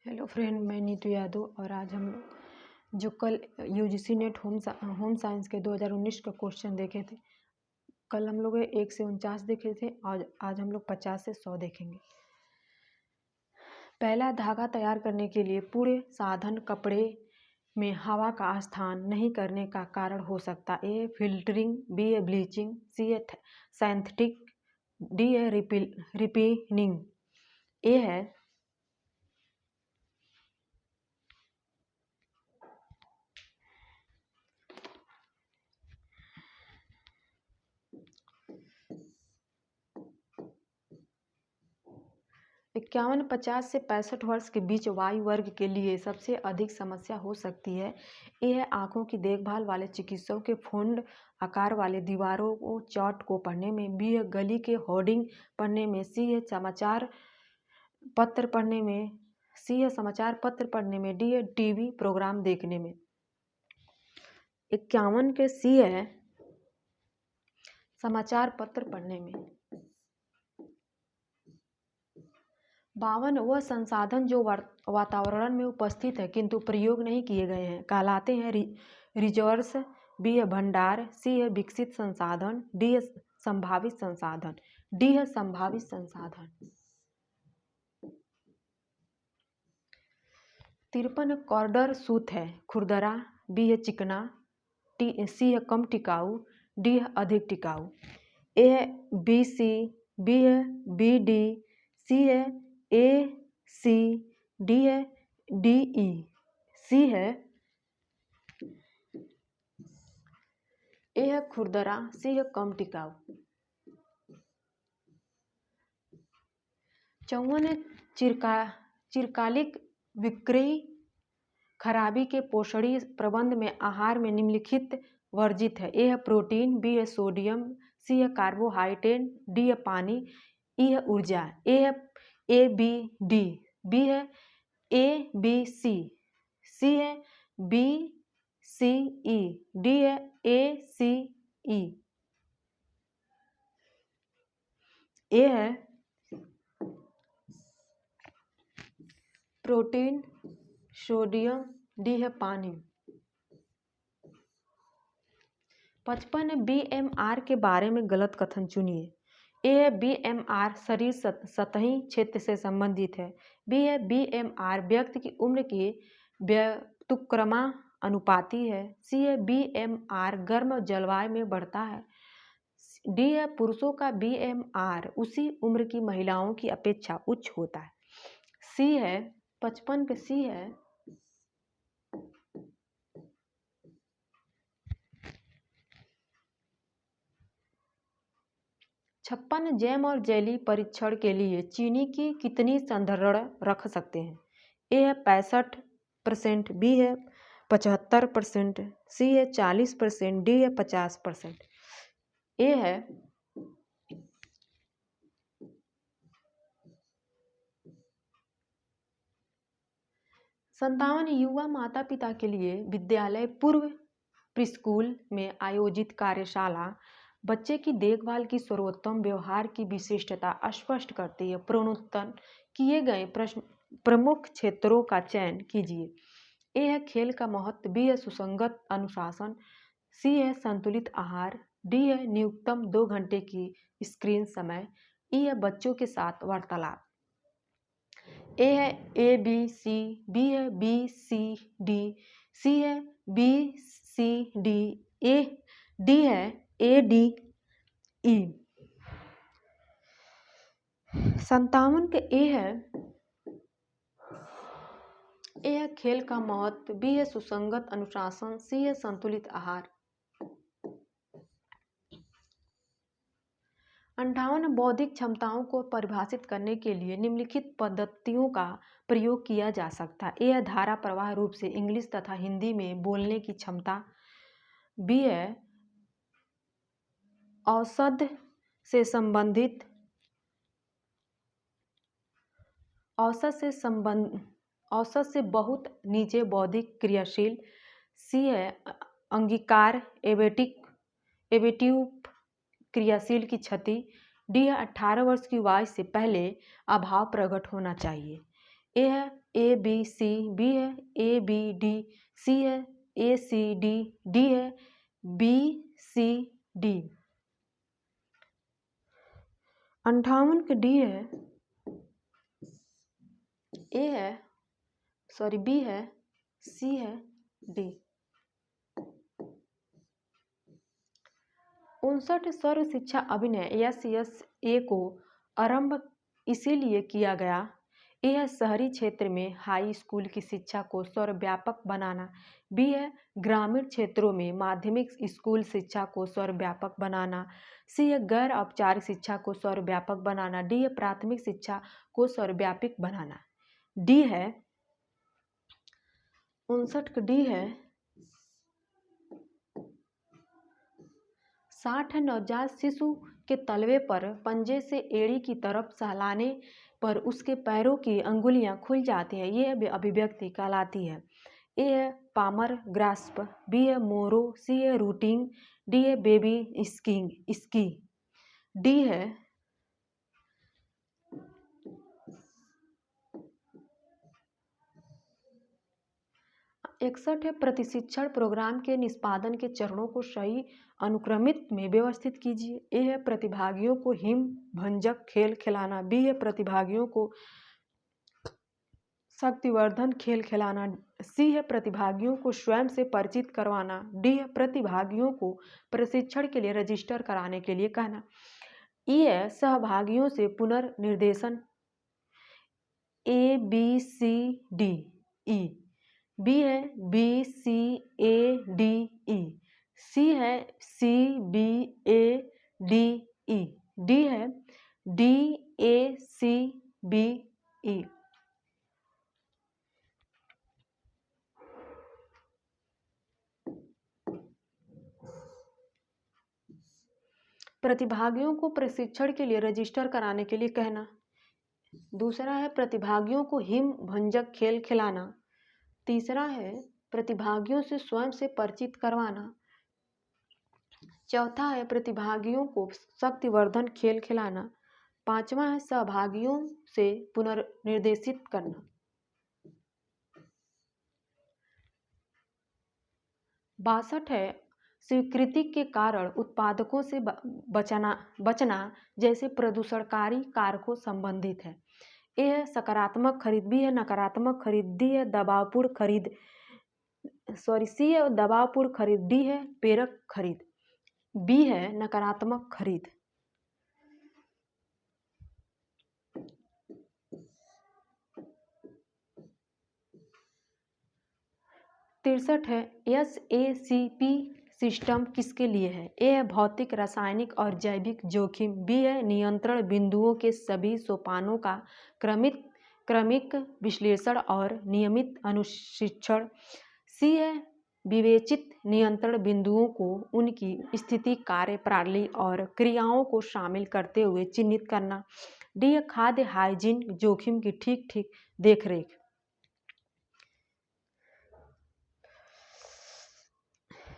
Hello friend, मैं नीतू यादव और आज हम लोग जो कल यूजीसी नेट होम साइंस के 2019 का क्वेश्चन देखे थे। कल हम लोग 1 से 49 देखे थे और आज हम लोग 50 से 100 देखेंगे। पहला, धागा तैयार करने के लिए पूरे साधन कपड़े में हवा का स्थान नहीं करने का कारण हो सकता। ए फिल्टरिंग, बी है ब्लीचिंग, सी है सिंथेटिक, डी है रिपीनिंग। ए है इक्यावन 50 से 65 वर्ष के बीच वायु वर्ग के लिए सबसे अधिक समस्या हो सकती है। यह आंखों की देखभाल वाले चिकित्सकों के फोल्ड आकार वाले दीवारों को चार्ट को पढ़ने में, बी है गली के होर्डिंग पढ़ने में, सी है समाचार पत्र पढ़ने में, डी है टीवी प्रोग्राम देखने में। 51 के सी है समाचार पत्र पढ़ने में। 52 वह संसाधन जो वातावरण में उपस्थित है किंतु प्रयोग नहीं किए गए हैं कहलाते हैं रिजर्व्स। बी है भंडार, सी है विकसित संसाधन, डी है संभावित संसाधन। 53 कॉर्डर सूत है खुरदरा, बी है चिकना, सी है कम टिकाऊ, डी है अधिक टिकाऊ। ए है बी सी, बी है बी डी, सी है ए सी, डी है डी ई। सी है ए है खुरदरा, सी है कम टिकाऊ। 54 चिरकालिक विक्रयी खराबी के पोषणीय प्रबंध में आहार में निम्नलिखित वर्जित है। ए है प्रोटीन, बी है सोडियम, सी है कार्बोहाइड्रेट, डी है पानी, ई है ऊर्जा। ए है ए बी डी, बी है ए बी सी, सी है बी सी ई, डी है ए सी ई। ए है प्रोटीन, सोडियम, डी है पानी। 55 BMR के बारे में गलत कथन चुनिए। ए है BMR शरीर सतही क्षेत्र से संबंधित है, बी है BMR व्यक्ति की उम्र की व्युत्क्रमानुपाती है, सी है BMR गर्म जलवायु में बढ़ता है, डी है पुरुषों का BMR उसी उम्र की महिलाओं की अपेक्षा उच्च होता है। सी है 55 पे सी है 56 जैम और जेली परीक्षण के लिए चीनी की कितनी संधारण रख सकते हैं। ए है 65%, बी है 75%, सी है 40%, डी है 50%। ए है 57 युवा माता पिता के लिए विद्यालय पूर्व प्रीस्कूल में आयोजित कार्यशाला बच्चे की देखभाल की सर्वोत्तम व्यवहार की विशिष्टता स्पष्ट करती है। प्रोन्नत किए गए प्रमुख क्षेत्रों का चयन कीजिए। ए है खेल का महत्व, बी है सुसंगत अनुशासन, सी है संतुलित आहार, डी है न्यूनतम 2 घंटे की स्क्रीन समय, ई है बच्चों के साथ वार्तालाप। ए है ए बी सी, बी है बी सी डी, सी है बी सी डी, डी है ए डी ई। 57 के ए है खेल का महत्व, बी है सुसंगत अनुशासन, सी है संतुलित आहार। 58 बौद्धिक क्षमताओं को परिभाषित करने के लिए निम्नलिखित पद्धतियों का प्रयोग किया जा सकता है। ए है धारा प्रवाह रूप से इंग्लिश तथा हिंदी में बोलने की क्षमता, बी है औसत से बहुत नीचे बौद्धिक क्रियाशील, सी है अंगीकार एवेटिव क्रियाशील की क्षति, डी है 18 वर्ष की आयु से पहले अभाव प्रकट होना चाहिए। ए है ए बी सी, बी है ए बी डी, सी है ए सी डी, डी है बी सी डी। 58 के डी है, ए है, सॉरी बी है, सी है, डी। 59 सर्व शिक्षा अभियान SSA को आरंभ इसीलिए किया गया। यह शहरी क्षेत्र में हाई स्कूल की शिक्षा को सर्वव्यापक बनाना। बी है ग्रामीण क्षेत्रों में माध्यमिक स्कूल शिक्षा को सर्वव्यापक बनाना। सी है गैर औपचारिक शिक्षा को सर्वव्यापक बनाना। डी है प्राथमिक शिक्षा को सर्वव्यापक बनाना। डी है 59 का डी है 60 है नवजात शिशु के तलवे पर पंजे से एड़ी की तरफ सहलाने पर उसके पैरों की अंगुलियां खुल जाती हैं, ये अभिव्यक्ति कहलाती है। ए है पामर ग्रास्प, बी है मोरो, सी है रूटिंग, डी है बेबी स्की। डी है 61 है प्रतिशिक्षण प्रोग्राम के निष्पादन के चरणों को सही अनुक्रमित में व्यवस्थित कीजिए। ए है प्रतिभागियों को हिम भंजक खेल खिलाना, बी है प्रतिभागियों को शक्तिवर्धन खेल खिलाना, सी है प्रतिभागियों को स्वयं से परिचित करवाना, डी है प्रतिभागियों को प्रशिक्षण के लिए रजिस्टर कराने के लिए कहना। ई है सहभागियों से पुनर्निर्देशन ABCDE, बी है BCADE, सी है CBADE, डी है DACBE। प्रतिभागियों को प्रशिक्षण के लिए रजिस्टर कराने के लिए कहना। दूसरा है प्रतिभागियों को हिम भंजक खेल खिलाना। तीसरा है प्रतिभागियों से स्वयं से परिचित करवाना। चौथा है प्रतिभागियों को शक्तिवर्धन खेल खिलाना। पांचवा है सहभागियों से पुनर्निर्देशित करना। 62 है स्वीकृति के कारण उत्पादकों से बचना जैसे प्रदूषणकारी कारकों संबंधित है। ए है सकारात्मक खरीद, बी है नकारात्मक खरीद, डी है दबावपूर्ण खरीद, सी है दबावपूर्ण खरीद, डी है प्रेरक खरीद, बी है नकारात्मक खरीद। तिरसठ है SACP सिस्टम किसके लिए है। ए है भौतिक, रासायनिक और जैविक जोखिम, बी है नियंत्रण बिंदुओं के सभी सोपानों का क्रमिक विश्लेषण और नियमित अनुशिक्षण, सी है विवेचित नियंत्रण बिंदुओं को उनकी स्थिति, कार्य प्रणाली और क्रियाओं को शामिल करते हुए चिन्हित करना, डी है खाद्य हाइजीन जोखिम की ठीक देखरेख।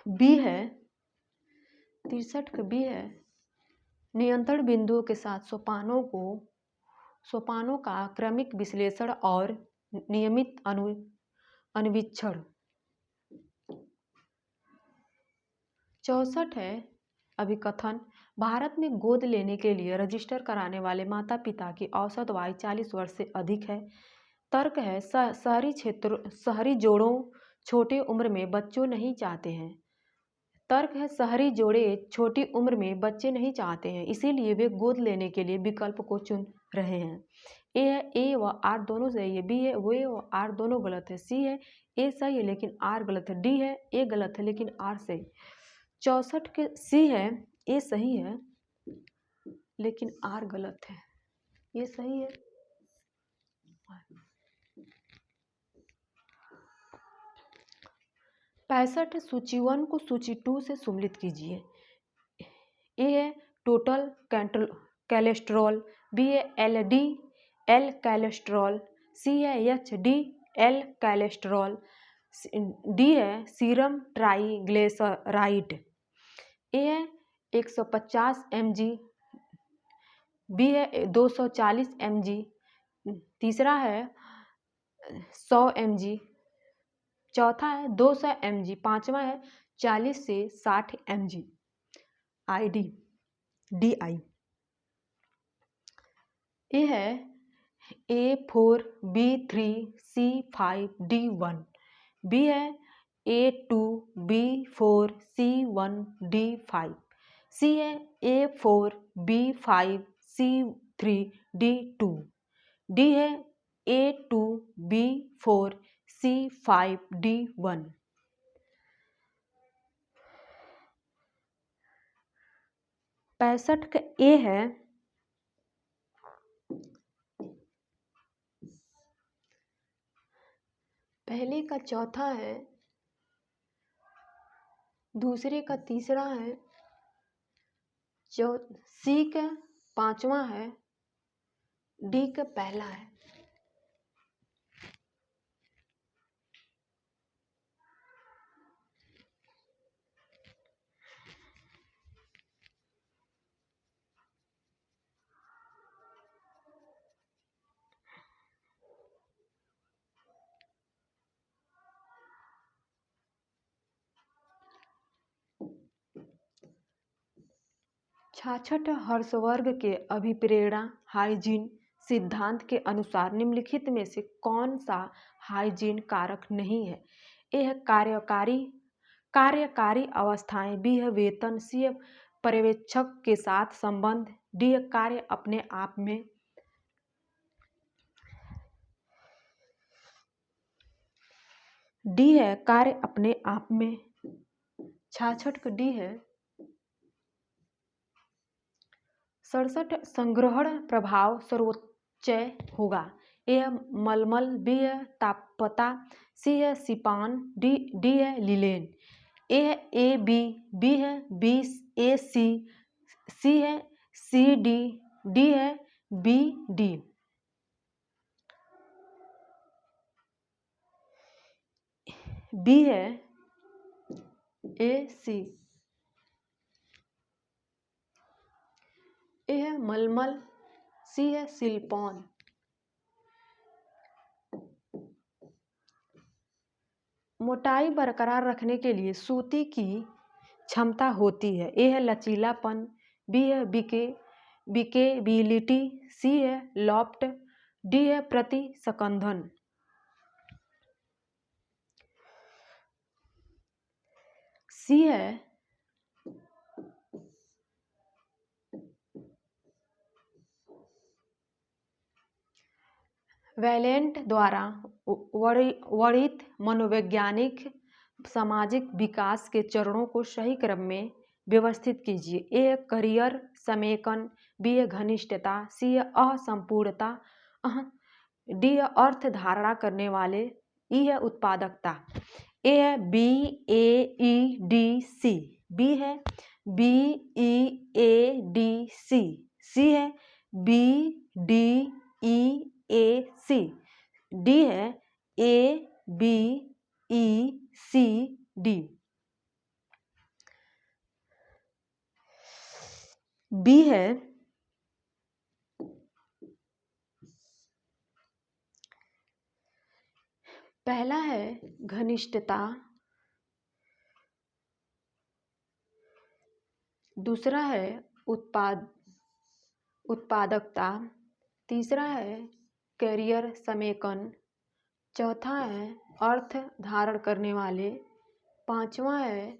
बी है 63 का बी है नियंत्रण बिंदुओं के साथ सोपानों का क्रमिक विश्लेषण और नियमित अन्वीक्षण। 64 है अभिकथन। भारत में गोद लेने के लिए रजिस्टर कराने वाले माता पिता की औसत आयु 40 वर्ष से अधिक है। तर्क है शहरी जोड़ों छोटी उम्र में बच्चों नहीं चाहते हैं। तर्क है शहरी जोड़े छोटी उम्र में बच्चे नहीं चाहते हैं, इसीलिए वे गोद लेने के लिए विकल्प को चुन रहे हैं। ए व आर दोनों सही है, बी है वे व आर दोनों गलत है, सी है ए सही है लेकिन आर गलत है, डी है ए गलत है लेकिन आर सही। 64 के सी है ए सही है लेकिन आर गलत है, ये सही है। 65 सूची 1 को सूची 2 से सम्मिलित कीजिए। ए है टोटल कोलेस्ट्रॉल, बी है LDL कोलेस्ट्रॉल, सी है HDL कोलेस्ट्रॉल, डी है सीरम ट्राइग्लिसराइड। ए है 150 mg, बी है 240 mg, तीसरा है 100 mg, चौथा है 200 mg, पांचवा है 40 से 60 mg DI। ये है A4B3C5D1, B है A2B4C1D5, C है A4B5C3D2, D है A2B4C5D1। 65 का A है पहले का चौथा है, दूसरे का तीसरा है, C का पांचवा है, D का पहला है। छाछठ हर्षवर्ग के अभिप्रेरणा हाइजीन सिद्धांत के अनुसार निम्नलिखित में से कौन सा हाइजीन कारक नहीं है? ए है कार्यकारी अवस्थाएं, बी है वेतन, सी है पर्यवेक्षक के साथ संबंध, डी है कार्य अपने आप में, डी है कार्य अपने आप में। 66 का डी है 67 संग्रहण प्रभाव सर्वोच्च होगा। ए है मलमल, बी है तापता, सी है सिपान, डी है लिलेन। ए है ए बी है बी ए सी है सी डी है बी डी। बी है ए सी। ए है मलमल, सी है सिल्पॉन। मोटाई बरकरार रखने के लिए सूती की क्षमता होती है। ए है लचीलापन, बी है बिकेबिलिटी, सी है लॉफ्ट, डी है प्रति सकंधन। सी है वैलेंट द्वारा वर्णित मनोवैज्ञानिक सामाजिक विकास के चरणों को सही क्रम में व्यवस्थित कीजिए। ए है करियर समेकन, बी है घनिष्ठता, सी है असंपूर्णता, डी है अर्थ धारणा करने वाले, ई है उत्पादकता। ए है BAEDC, बी है BEADC, सी है BDEAC, डी है ABECD। बी है पहला है घनिष्ठता, दूसरा है उत्पादकता, तीसरा है कैरियर समेकन, चौथा है अर्थ धारण करने वाले, पांचवा है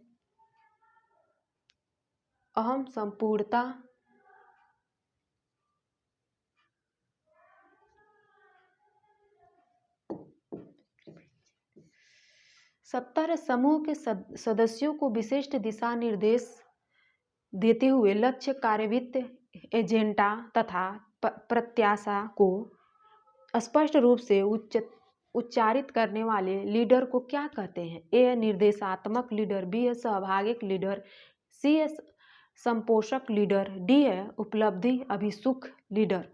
अहम संपूर्णता, सत्तर समूह के सदस्यों को विशिष्ट दिशा निर्देश देते हुए लक्ष्य, कार्यवित्त, एजेंडा तथा प्रत्याशा को स्पष्ट रूप से उच्चारित करने वाले लीडर को क्या कहते हैं? ए है निर्देशात्मक लीडर, बी है सहभागिक लीडर, सी है संपोषक लीडर, डी है उपलब्धि अभिसुख लीडर।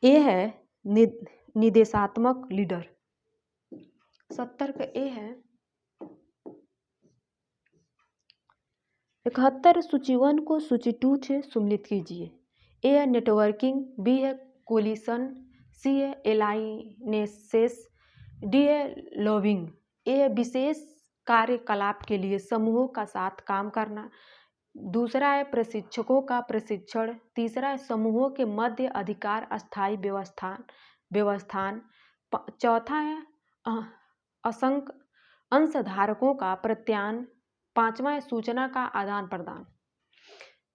ए है निर्देशात्मक लीडर। 70 का ए है 71 सूची 1 को सूची 2 से सम्मिलित कीजिए। ए है नेटवर्किंग, बी है कोलिशन, सी है एलाइनेसेस, डी है लॉबिंग। ए है विशेष कार्यकलाप के लिए समूहों का साथ काम करना। दूसरा है प्रशिक्षकों का प्रशिक्षण। तीसरा है समूहों के मध्य अधिकार अस्थायी व्यवस्थान। चौथा है असंख्य अंशधारकों का प्रत्यान। पांचवा है सूचना का आदान प्रदान।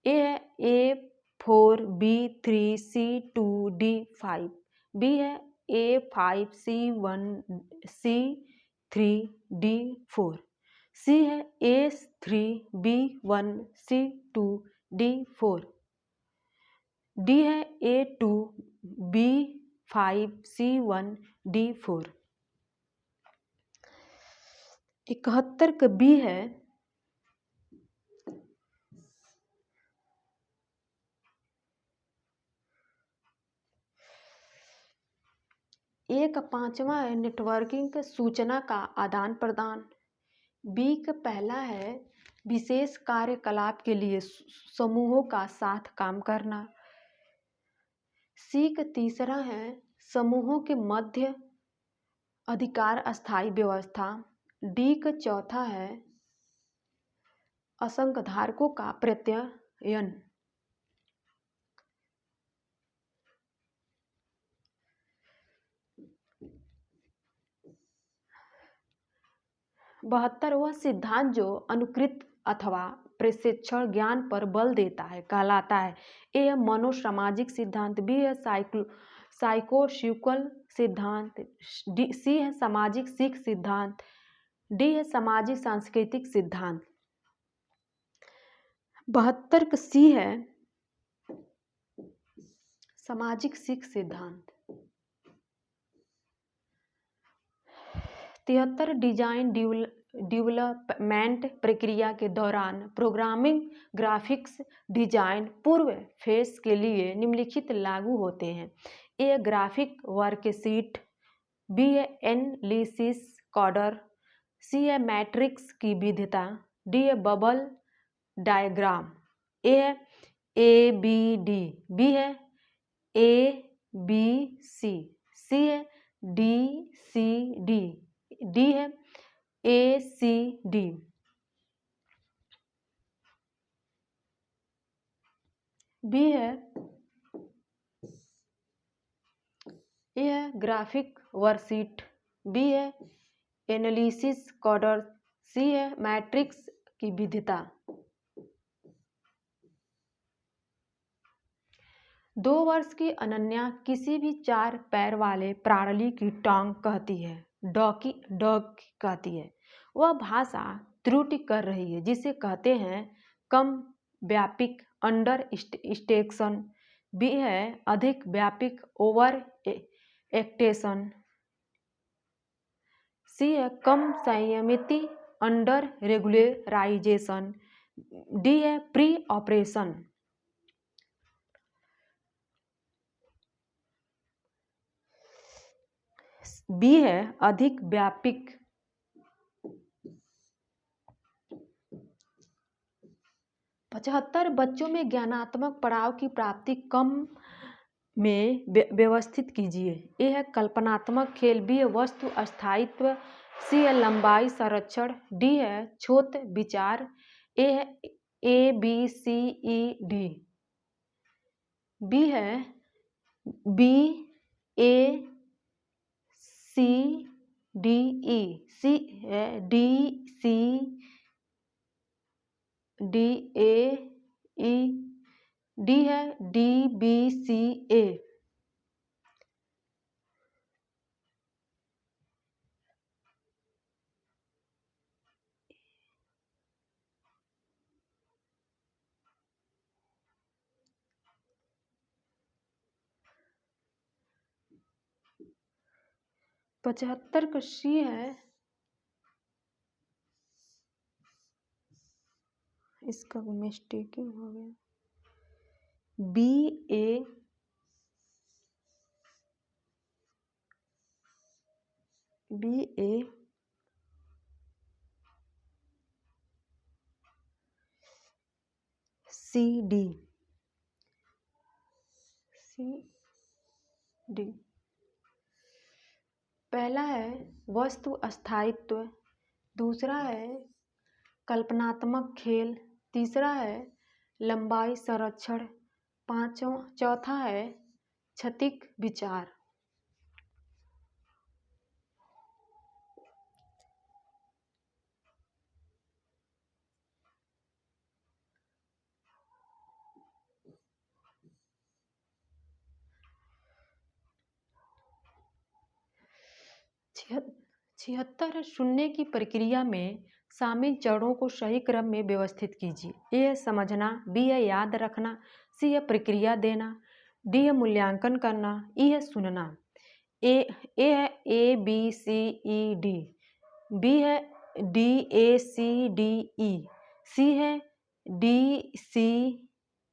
ए है A4 B3 C2 D5। B है A5 C1 C3 D4। सी है A3 B1 C2 D4। D है A2 B5 C1 D4। 71 का बी है ए का पांचवा है नेटवर्किंग के सूचना का आदान प्रदान। बी का पहला है विशेष कार्यकलाप के लिए समूहों का साथ काम करना। सी का तीसरा है समूहों के मध्य अधिकार अस्थायी व्यवस्था। डी का चौथा है असंख्यधारकों का प्रत्ययन। बहत्तर वह सिद्धांत जो अनुकृत अथवा प्रशिक्षण ज्ञान पर बल देता है कहलाता है। ए है मनोसामाजिक सिद्धांत। बी है साइकोशिकल सिद्धांत। सी है सामाजिक सीख सिद्धांत। डी है सामाजिक सांस्कृतिक सिद्धांत। 72 का सी है सामाजिक सीख सिद्धांत। 73 डिजाइन डेवलपमेंट प्रक्रिया के दौरान प्रोग्रामिंग ग्राफिक्स डिजाइन पूर्व फेस के लिए निम्नलिखित लागू होते हैं। ए ग्राफिक वर्कशीट। बी है एनालिसिस कॉर्डर। सी है मैट्रिक्स की विविधता। डी है बबल डायग्राम। ए है ABD। बी है ABC। सी है DCD। डी है ACD। बी है ए है ग्राफिक वर्कशीट। बी है एनालिसिस कॉर्डर। सी है मैट्रिक्स की विविधता। 2 वर्ष की अनन्या किसी भी 4 पैर वाले प्राणी की टांग कहती है, डॉग कहती है। वह भाषा त्रुटि कर रही है जिसे कहते हैं कम व्यापक अंडर स्टेशन। बी है अधिक व्यापक ओवर एक्टेशन। सी है कम संयमित अंडर रेगुलराइजेशन। डी है प्री ऑपरेशन। बी है अधिक व्यापक। 75 बच्चों में ज्ञानात्मक पड़ाव की प्राप्ति कम में व्यवस्थित कीजिए। ए है कल्पनात्मक खेल। बी है वस्तु स्थायित्व। सी है लंबाई संरक्षण। डी है छोट विचार। ए है ABCED। बी है BACDE। सी है DCDAE। डी है DBCA। पचहत्तर का सी है इसका मिस्टेकिंग हो गया। BA CD। डी। पहला है वस्तु स्थायित्व, दूसरा है कल्पनात्मक खेल, तीसरा है लंबाई संरक्षण, चौथा है क्षतिक विचार। 76 सुनने की प्रक्रिया में शामिल चरणों को सही क्रम में व्यवस्थित कीजिए। ए है समझना, बी है याद रखना, सी है प्रक्रिया देना, डी है मूल्यांकन करना, ई है सुनना। ए है A B C E D, B है D A C D E, C है D C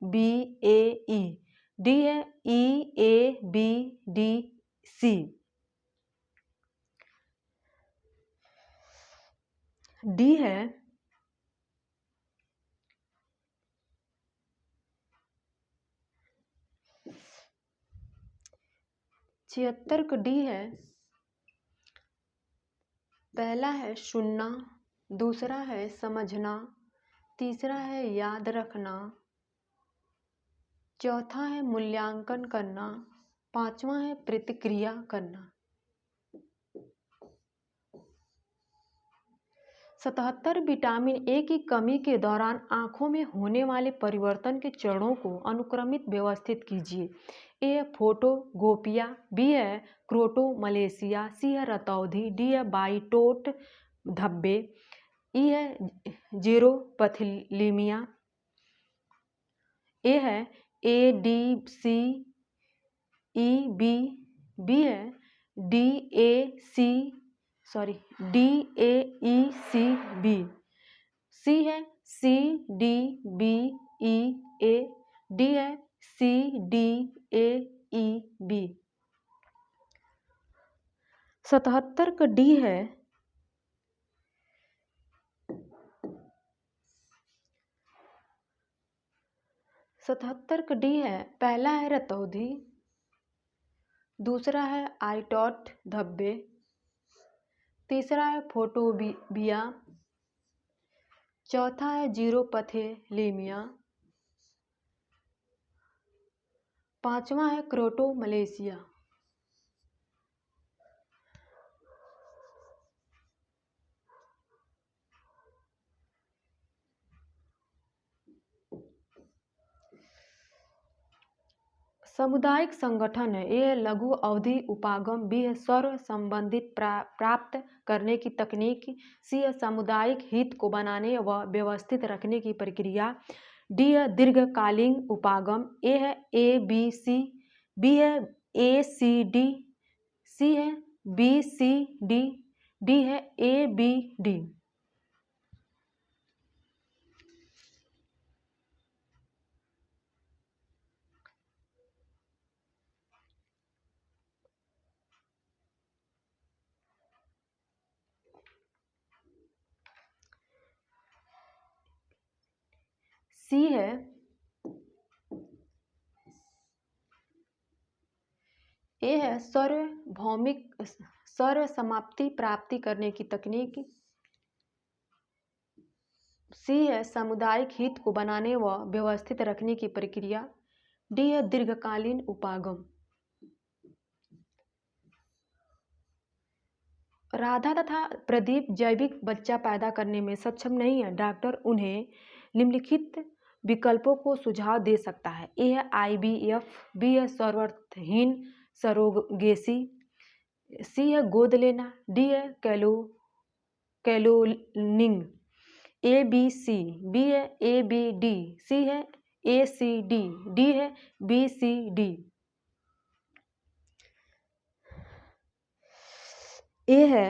B A E, D है E A B D C. D है छिहत्तर का डी है, पहला है सुनना, दूसरा है समझना, तीसरा है याद रखना, चौथा है मूल्यांकन करना, पांचवा है प्रतिक्रिया करना। 77 विटामिन ए की कमी के दौरान आंखों में होने वाले परिवर्तन के चरणों को अनुक्रमित व्यवस्थित कीजिए। ए है फोटोगोपिया, बी है क्रोटोमलेशिया, सी है रतौंधी, डी है बाइटोट धब्बे, ई है जेरोपथलीमिया। ए है A D C E B, B है D A E C B, C है C D B E A, D है C D A E B. 77 का डी है, पहला है रतौंधी, दूसरा है आइटोट धब्बे, तीसरा है फोटोबिया, चौथा है जीरोपथेलीमिया, पांचवा है क्रोटोमलेशिया। सामुदायिक संगठन है, ये लघु अवधि उपागम, बी है सर्व संबंधित प्राप्त करने की तकनीक, सी है सामुदायिक हित को बनाने व व्यवस्थित रखने की प्रक्रिया, डी है दीर्घकालीन उपागम, ए है ए बी सी, बी है ए सी डी, सी है बी सी डी, डी है ए बी डी। सी है ए है सार्वभौमिक सर्व समाप्ति प्राप्ति करने की तकनीक, सी है सामुदायिक हित को बनाने व व्यवस्थित रखने की प्रक्रिया, डी है दीर्घकालीन उपागम। राधा तथा प्रदीप जैविक बच्चा पैदा करने में सक्षम नहीं है। डॉक्टर उन्हें निम्नलिखित विकल्पों को सुझाव दे सकता है। ए है IVF, बी है सर्वर्थहीन सरोगेसी, सी है गोद लेना, डी है कैलोनिंग। ABC, बी है ABD, सी है ACD, डी है BCD। ए है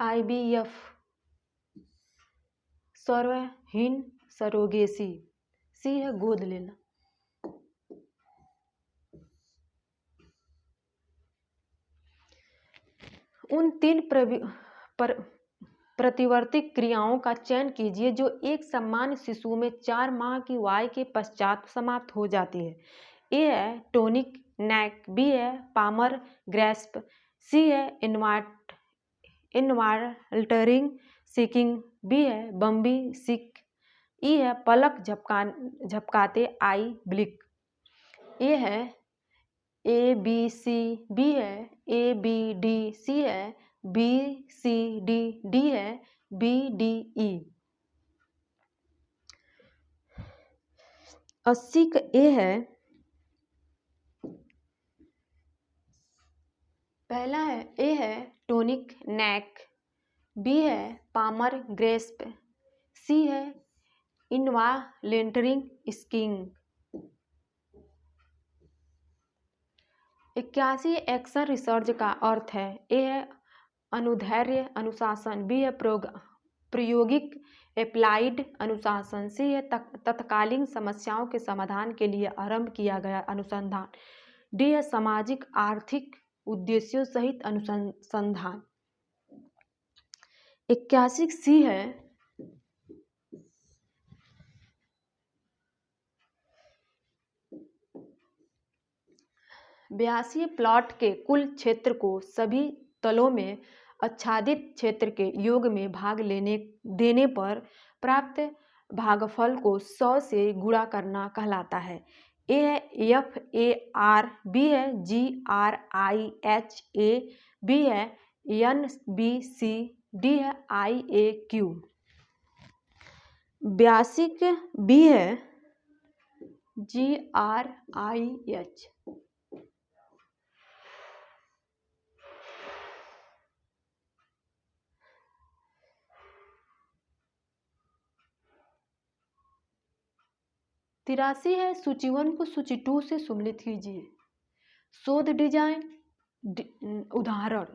IVF सर्वहीन सरोगेसी, सी है गोद लेना। उन तीन प्रतिवर्ती क्रियाओं का चयन कीजिए जो एक सामान्य शिशु में 4 माह की आयु के पश्चात समाप्त हो जाती है। ए है टोनिक नैक, बी है पामर ग्रैस्प, सी है इनवाल्टरिंग सीकिंग, बी है बम्बी सिक, ई है पलक झपकाते आई ब्लिक। ए है ए बी सी, बी है ए बी डी, सी है बी सी डी, डी है बी डी ई। 80 का ए है, पहला है ए है टोनिक नैक, बी है पामर ग्रेस्प, सी है इनवालेंटरिंग स्किंग। 81 एक्शन रिसर्च का अर्थ है, ए है अनुधैर्य अनुशासन, बी है प्रायोगिक एप्लाइड अनुशासन, सी है तत्कालीन समस्याओं के समाधान के लिए आरंभ किया गया अनुसंधान, डी है सामाजिक आर्थिक उद्देश्यों सहित अनुसंधान। 81 सी है, 82 प्लॉट के कुल क्षेत्र को सभी तलों में आच्छादित क्षेत्र के योग में भाग देने पर प्राप्त भागफल को 100 से गुणा करना कहलाता है। ए है एफ ए आर, बी है G R I H A, B है एन बी सी, डी है आई ए क्यू। 82 बी है जी आर आई एच। तिरासी है सूची 1 को सूची 2 से सम्मिलित कीजिए। शोध डिजाइन उदाहरण,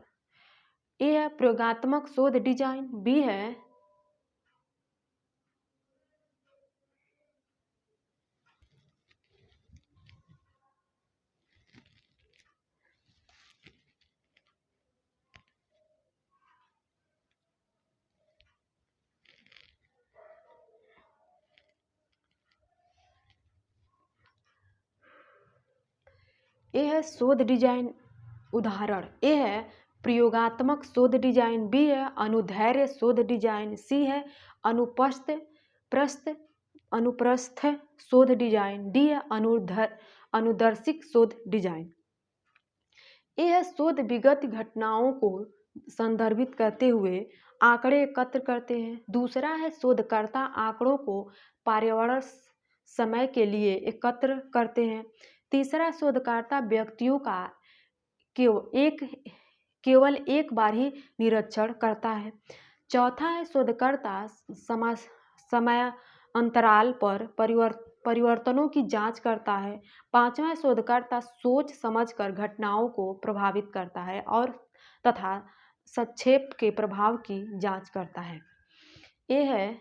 ए है प्रयोगात्मक शोध डिजाइन, बी है शोध डिजाइन उदाहरण, ए है प्रयोगात्मक शोध डिजाइन, बी है अनुधैर्य शोध डिजाइन, सी है अनुप्रस्थ शोध डिजाइन, डी है अनुदर्शिक शोध डिजाइन। ए है शोध विगत घटनाओं को संदर्भित करते हुए आंकड़े एकत्र करते हैं। दूसरा है शोधकर्ता आंकड़ों को पर्यावरण समय के लिए एकत्र करते हैं। तीसरा शोधकर्ता व्यक्तियों का केवल एक बार ही निरीक्षण करता है। चौथा है शोधकर्ता समय अंतराल पर परिवर्तनों की जांच करता है। पांचवा शोधकर्ता सोच समझकर घटनाओं को प्रभावित करता है और तथा संक्षेप के प्रभाव की जांच करता है। ए है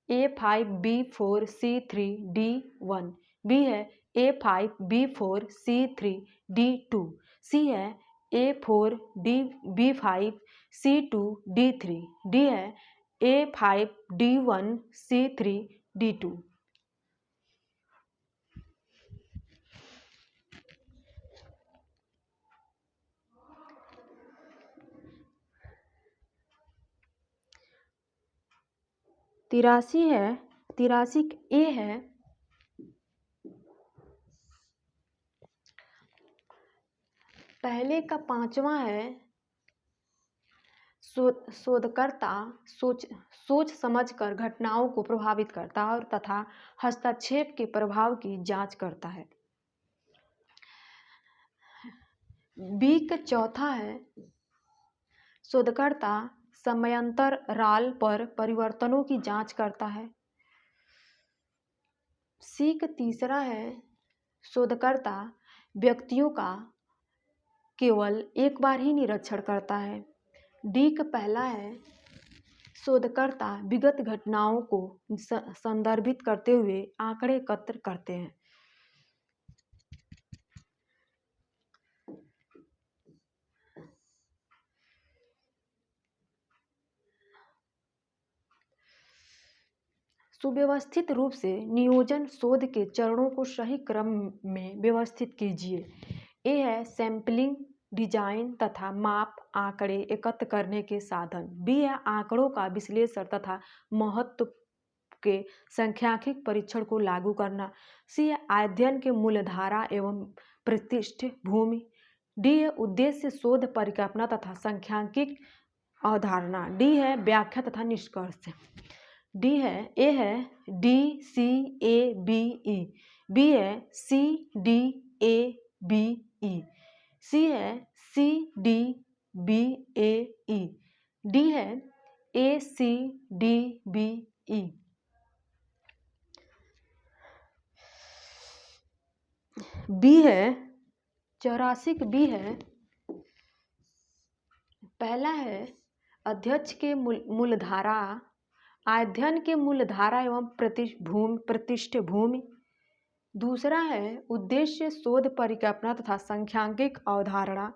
A5B4C3D1, बी है A5B4C3D2, सी है A4B5C2D3, डी है A5D1C3D2। तिरासी ए है पहले का पांचवा है शोधकर्ता सोच समझकर घटनाओं को प्रभावित करता है और तथा हस्तक्षेप के प्रभाव की जांच करता है। बी का चौथा है शोधकर्ता समयांतराल पर परिवर्तनों की जांच करता है। सी का तीसरा है शोधकर्ता व्यक्तियों का केवल एक बार ही निरीक्षण करता है। डी का पहला है शोधकर्ता विगत घटनाओं को संदर्भित करते हुए आंकड़े एकत्र करते हैं। सुव्यवस्थित रूप से नियोजन शोध के चरणों को सही क्रम में व्यवस्थित कीजिए। ए है सैंपलिंग, डिजाइन तथा माप, आंकड़े एकत्र करने के साधन। बी है आंकड़ों का विश्लेषण तथा महत्व के सांख्यिकी परीक्षण को लागू करना। सी है अध्ययन के मूलधारा एवं पृष्ठभूमि। डी है उद्देश्य, शोध परिकल्पना तथा सांख्यिकी अवधारणा। डी है व्याख्या तथा निष्कर्ष। डी है ए है D C A B E. B है C D A B E. C है C D B A E. D है A C D B E. B है 84। बी है पहला है अध्यक्ष के मूलधारा, अध्ययन के मूलधारा एवं पृष्ठभूमि। दूसरा है उद्देश्य, शोध परिकल्पना तथा सांख्यिकी अवधारणा।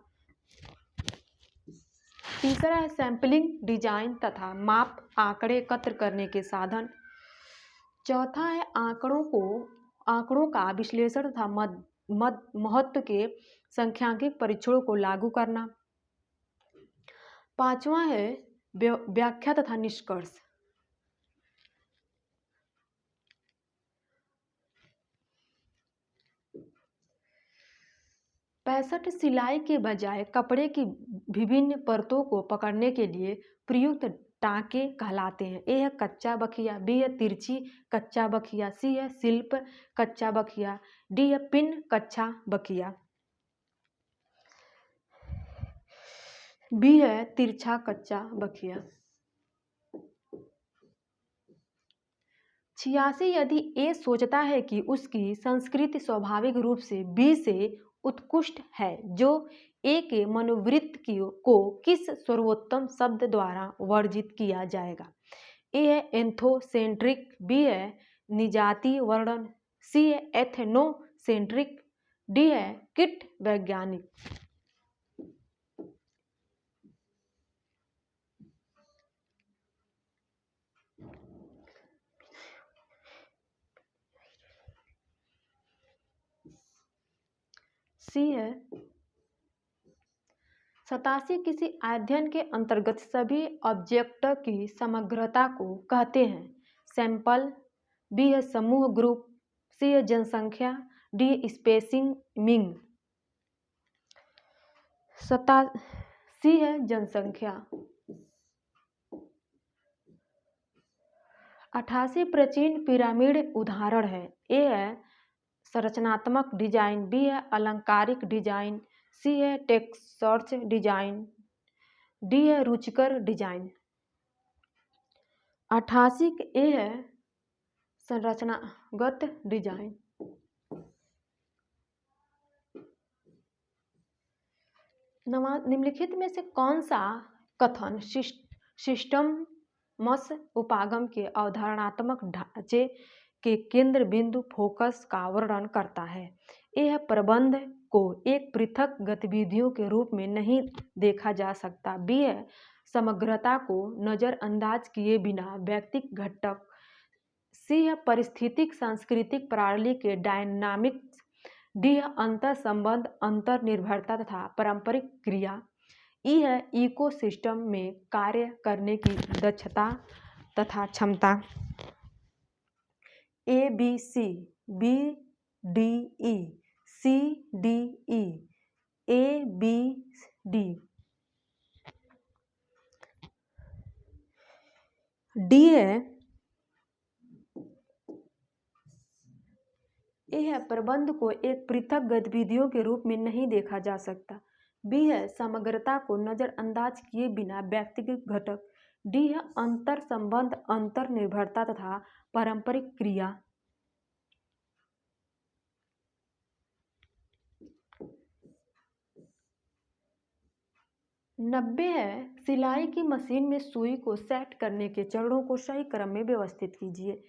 तीसरा है सैंपलिंग, डिजाइन तथा माप, आंकड़े एकत्र करने के साधन। चौथा है आंकड़ों का विश्लेषण तथा महत्व के सांख्यिकी परीक्षणों को लागू करना। पांचवा है व्याख्या तथा निष्कर्ष। पैंसठ सिलाई के बजाय कपड़े की विभिन्न परतों को पकड़ने के लिए प्रयुक्त टाँके कहलाते हैं। ए है कच्चा बखिया, बी है तिरछी कच्चा बखिया, सी है शिल्प कच्चा बखिया, डी है पिन कच्चा बखिया, बी है तिरछा कच्चा बखिया। 86 यदि ए सोचता है कि उसकी संस्कृति स्वाभाविक रूप से बी से उत्कृष्ट है, जो ए के मनोवृत्ति को किस सर्वोत्तम शब्द द्वारा वर्जित किया जाएगा। ए है एंथोसेंट्रिक, बी है निजाति वर्णन, सी है एथनोसेंट्रिक, डी है कीट वैज्ञानिक। सी है 87 किसी अध्ययन के अंतर्गत सभी ऑब्जेक्ट की समग्रता को कहते हैं। सैंपल, बी है समूह ग्रुप, सी है जनसंख्या, डी स्पेसिंग मिंग। सी है जनसंख्या। 88 प्राचीन पिरामिड उदाहरण है। ए है संरचनात्मक डिजाइन, बी है अलंकारिक डिजाइन, सी है टेक्सचर डिजाइन, डी है रुचिकर डिजाइन। 88 ए है संरचनागत डिजाइन। निम्नलिखित में से कौन सा कथन सिस्टमस उपागम के अवधारणात्मक ढांचे के केंद्र बिंदु फोकस का वर्णन करता है। ए है प्रबंध को एक पृथक गतिविधियों के रूप में नहीं देखा जा सकता, बी है समग्रता को नजरअंदाज किए बिना व्यक्तिगत घटक, सी है पारिस्थितिक सांस्कृतिक प्रणाली के डायनामिक्स, डी है अंतर संबंध, अंतर निर्भरता तथा पारंपरिक क्रिया, ई है इकोसिस्टम में कार्य करने की दक्षता तथा क्षमता। A B C, B D E, C D E, A B D, D है ए है प्रबंध को एक पृथक गतिविधियों के रूप में नहीं देखा जा सकता, बी है समग्रता को नजरअंदाज किए बिना व्यक्तिगत घटक, डी है अंतर संबंध, अंतर निर्भरता तथा पारंपरिक क्रिया। 90 है सिलाई की मशीन में सुई को सेट करने के चरणों को सही क्रम में व्यवस्थित कीजिए।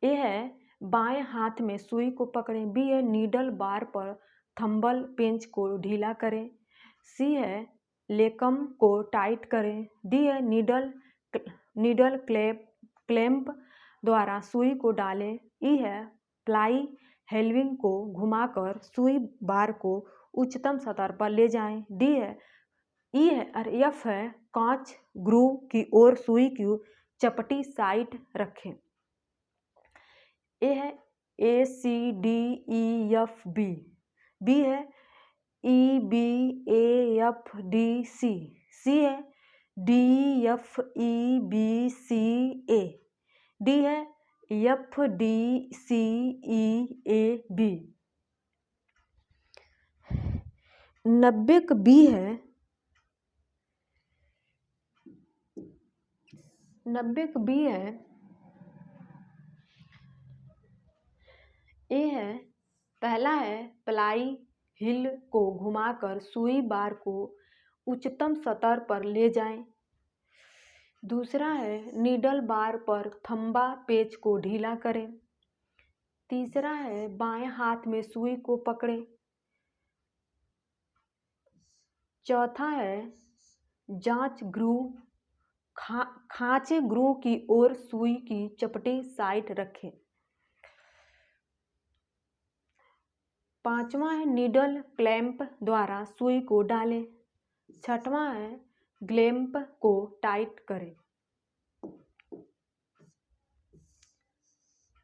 ए है बाएं हाथ में सुई को पकड़ें, बी है नीडल बार पर थंबल पेंच को ढीला करें, सी है लेकम को टाइट करें, डी है नीडल क्लैंप द्वारा सुई को डालें। ई है प्लाई हेल्विंग को घुमाकर सुई बार को उच्चतम सतह पर ले जाएं। डी है ई है और एफ है कांच ग्रूव की ओर सुई की चपटी साइड रखें। ए है A C D E F B. B है E B A F D C. C है D F E B C A. D है F D C E A B. 90 का बी है 90 का बी है A है पहला है प्लाई हिल को घुमाकर सुई बार को उच्चतम सतह पर ले जाएं। दूसरा है नीडल बार पर थंबा पेच को ढीला करें। तीसरा है बाएं हाथ में सुई को पकड़ें। चौथा है जांच ग्रूव खांचे ग्रूव की ओर सुई की चपटी साइड रखें। पांचवा है नीडल क्लैंप द्वारा सुई को डालें। छठवां है क्लैंप को टाइट करें।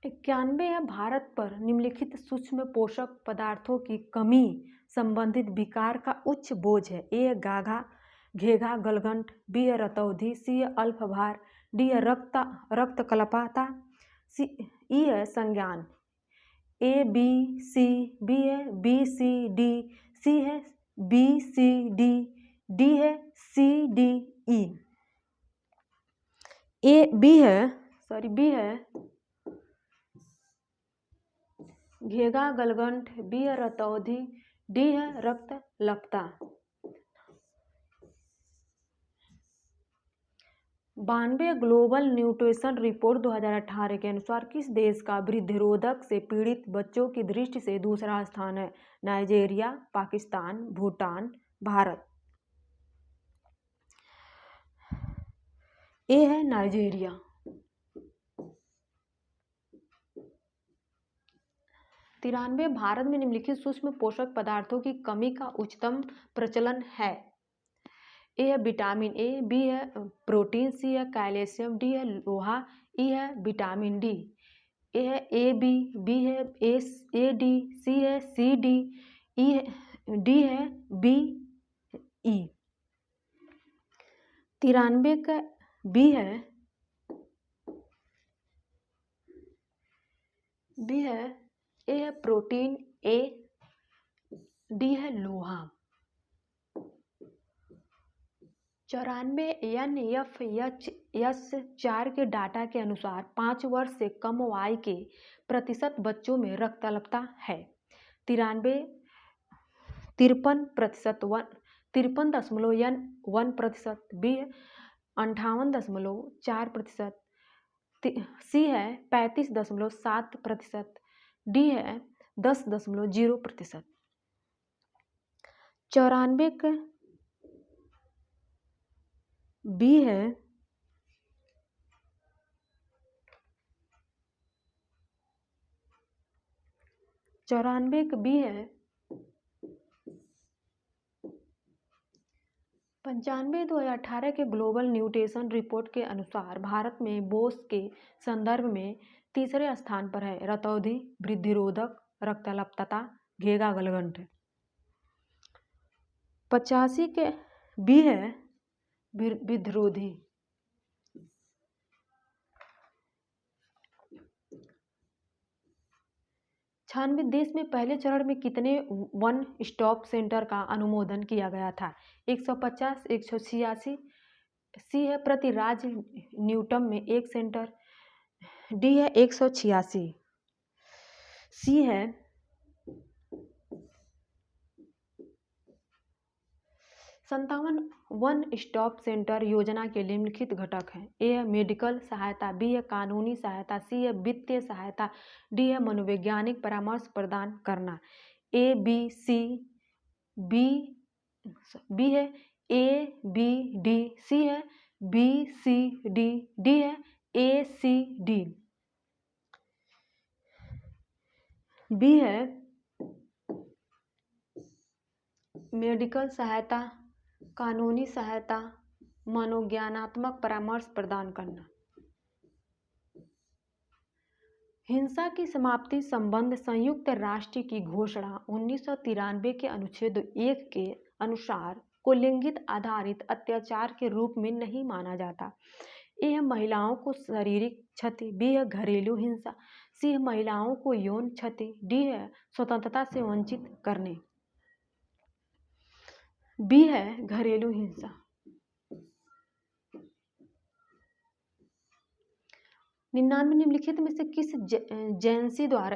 91 है भारत पर निम्नलिखित सूक्ष्म पोषक पदार्थों की कमी संबंधित विकार का उच्च बोझ है। ए है गाघा घेघा गलगंठ। बी है रतौंधी। सी है अल्प भार। डी है रक्त कल्पता। ई है संज्ञान। A B C. बी है बी सी डी। सी है बी सी डी। डी है सी डी ई। बी है घेघा गलगंठ। बी है रतौंधी। डी है रक्त लपता। 92 ग्लोबल न्यूट्रिशन रिपोर्ट 2018 के अनुसार किस देश का वृद्धिरोधक से पीड़ित बच्चों की दृष्टि से दूसरा स्थान है? नाइजीरिया, पाकिस्तान, भूटान, भारत। ए है नाइजीरिया। 93 भारत में निम्नलिखित सूक्ष्म पोषक पदार्थों की कमी का उच्चतम प्रचलन है। ए है विटामिन ए। बी है प्रोटीन। सी है कैल्शियम। डी है लोहा। ई है विटामिन डी। ए है ए बी। बी है ए डी। सी है सी डी। ई है डी है बी ई। 93 का बी है ए है प्रोटीन। ए डी है लोहा। 94 NFHS4 के डाटा के अनुसार 5 वर्ष से कम आयु के प्रतिशत बच्चों में रक्तअल्पता है। 53.1%। बी 58.4%। सी है 35.7%। डी है 10.0%। 94 का बी है 95 2018 के ग्लोबल न्यूट्रिशन रिपोर्ट के अनुसार भारत में बोस के संदर्भ में तीसरे स्थान पर है। रतौंधी वृद्धिरोधक, रक्तअल्पता, घेघा गलगंठ। 85 के बी है वृद्धिरोधी। 96 देश में पहले चरण में कितने वन स्टॉप सेंटर का अनुमोदन किया गया था? 150, 186। सी है प्रति राज्य न्यूटन में एक सेंटर। डी है 186। सी है 57 वन स्टॉप सेंटर योजना के निम्नलिखित घटक हैं। ए है मेडिकल सहायता। बी है कानूनी सहायता। सी है वित्तीय सहायता। डी है मनोवैज्ञानिक परामर्श प्रदान करना। ए बी सी। बी है ए बी डी। सी है बी सी डी। डी है ए सी डी। बी है मेडिकल सहायता, कानूनी सहायता, मनोज्ञानात्मक परामर्श प्रदान करना। हिंसा की समाप्ति संबंध संयुक्त राष्ट्र की घोषणा 1993 के अनुच्छेद 1 के अनुसार को लैंगिक आधारित अत्याचार के रूप में नहीं माना जाता। ए है महिलाओं को शारीरिक क्षति, बी है घरेलू हिंसा, सी है महिलाओं को यौन क्षति, डी है स्वतंत्रता से वंचित करने। बी है घरेलू हिंसा। निम्नलिखित में से किस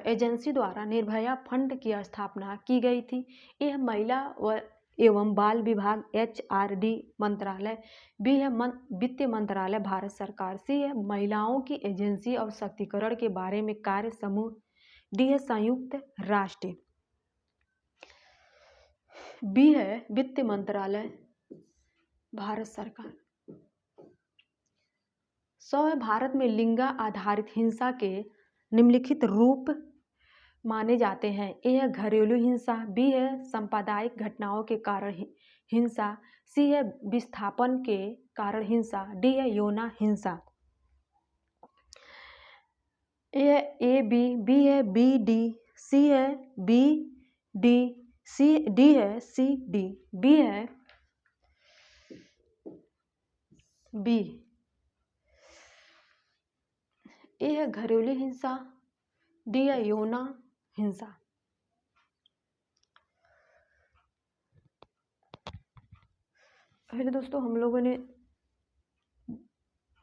एजेंसी द्वारा निर्भया फंड की स्थापना की गई थी? ए है महिला एवं बाल विभाग HRD मंत्रालय, बी है वित्त मंत्रालय भारत सरकार, सी है महिलाओं की एजेंसी और सशक्तिकरण के बारे में कार्य समूह, डी है संयुक्त राष्ट्र। बी है वित्त मंत्रालय भारत सरकार। 100 है भारत में लिंग आधारित हिंसा के निम्नलिखित रूप माने जाते हैं। ए है घरेलू हिंसा, बी है सांप्रदायिक घटनाओं के कारण हिंसा, सी है विस्थापन के कारण हिंसा, डी है यौन हिंसा। ए है AB, बी है BD, सी है BD, डी है CD, बी है बी। ए है घरेलू हिंसा, डी है यौन हिंसा। पहले दोस्तों हम लोगों ने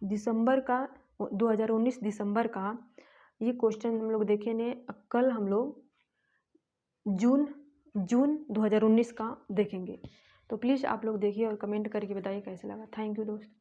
2019 दिसंबर का ये क्वेश्चन हम लोग देखे ने। कल हम लोग जून 2019 का देखेंगे। तो प्लीज़ आप लोग देखिए और कमेंट करके बताइए कैसे लगा। थैंक यू दोस्त।